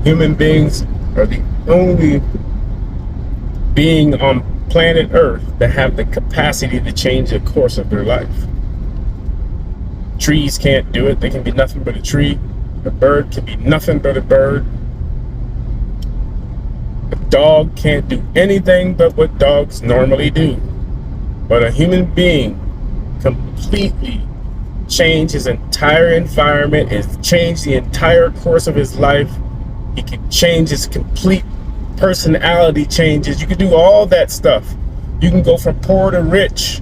Human beings are the only being on planet Earth that have the capacity to change the course of their life. Trees can't do it. They can be nothing but a tree. A bird can be nothing but a bird. A dog can't do anything but what dogs normally do. But a human being completely change his entire environment and change the entire course of his life. He can change his complete personality changes. You can do all that stuff. You can go from poor to rich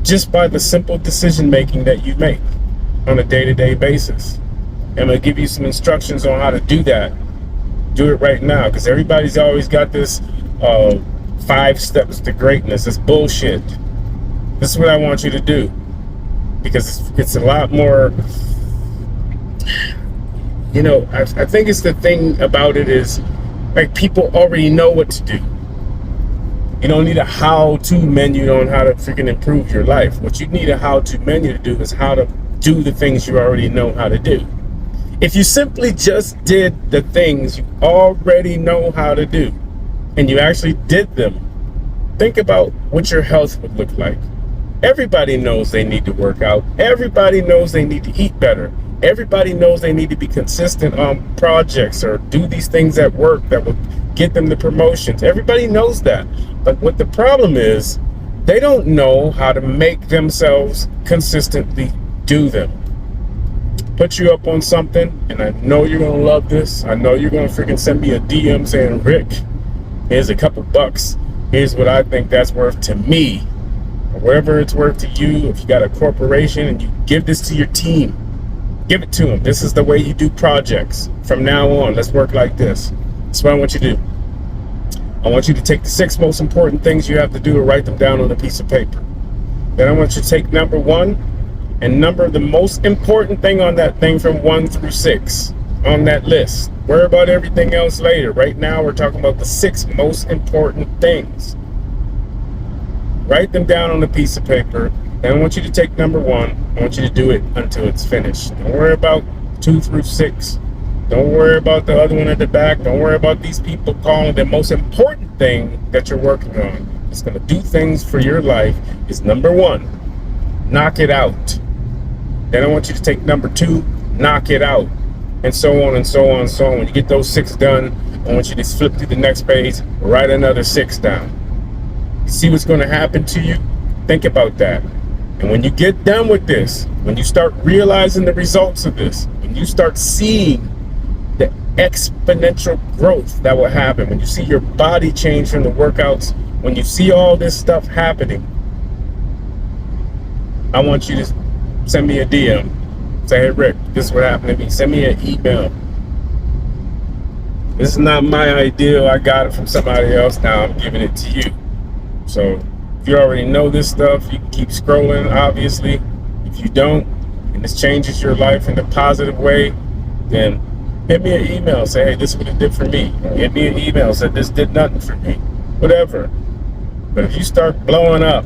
just by the simple decision making that you make on a day-to-day basis. I'm going to give you some instructions on how to do that. Do it right now, because everybody's always got this 5 steps to greatness. It's bullshit. This is what I want you to do, because it's a lot more, you know, I think it's the thing about it is, like, people already know what to do. You don't need a how-to menu on how to freaking improve your life. What you need a how-to menu to do is how to do the things you already know how to do. If you simply just did the things you already know how to do, and you actually did them, think about what your health would look like. Everybody knows they need to work out. Everybody knows they need to eat better. Everybody knows they need to be consistent on projects or do these things at work that will get them the promotions. Everybody knows that. But what the problem is, they don't know how to make themselves consistently do them. Put you up on something, and I know you're going to love this. I know you're going to freaking send me a DM saying, Rick, here's a couple bucks. Here's what I think that's worth to me. Or whatever it's worth to you. If you got a corporation and you give this to your team, give it to them. This is the way you do projects. From now on, let's work like this. That's what I want you to do. I want you to take the 6 most important things you have to do and write them down on a piece of paper. Then I want you to take number 1 and number the most important thing on that thing from 1 through 6 on that list. Worry about everything else later. Right now, we're talking about the 6 most important things. Write them down on a piece of paper. Then I want you to take number 1. I want you to do it until it's finished. Don't worry about 2 through 6. Don't worry about the other one at the back. Don't worry about these people calling. The most important thing that you're working on, it's going to do things for your life, is number 1, knock it out. Then I want you to take number 2, knock it out, and so on and so on and so on. When you get those 6 done, I want you to flip through the next page, write another 6 down. You see what's going to happen to you? Think about that. And when you get done with this, when you start realizing the results of this, when you start seeing the exponential growth that will happen, when you see your body change from the workouts, when you see all this stuff happening, I want you to send me a DM. Say, hey Rick, this is what happened to me. Send me an email. This is not my idea. I got it from somebody else. Now I'm giving it to you. So if you already know this stuff, you can keep scrolling, obviously. If you don't, and this changes your life in a positive way, then hit me an email. Say, hey, this is what it did for me. Hit me an email. Say, this did nothing for me. Whatever. But if you start blowing up,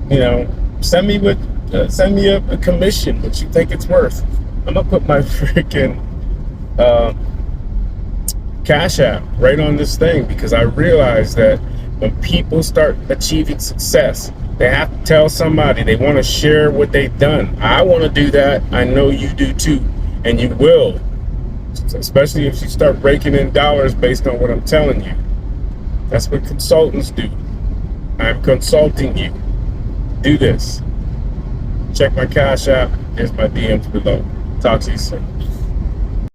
you know, send me a commission, what you think it's worth. I'm gonna put my freaking Cash App right on this thing, because I realize that when people start achieving success, they have to tell somebody. They want to share what they've done. I want to do that. I know you do too, and you will, especially if you start raking in dollars based on what I'm telling you. That's what consultants do. I'm consulting you. Do this. Check my Cash App. There's my DMs below. Talk to you soon.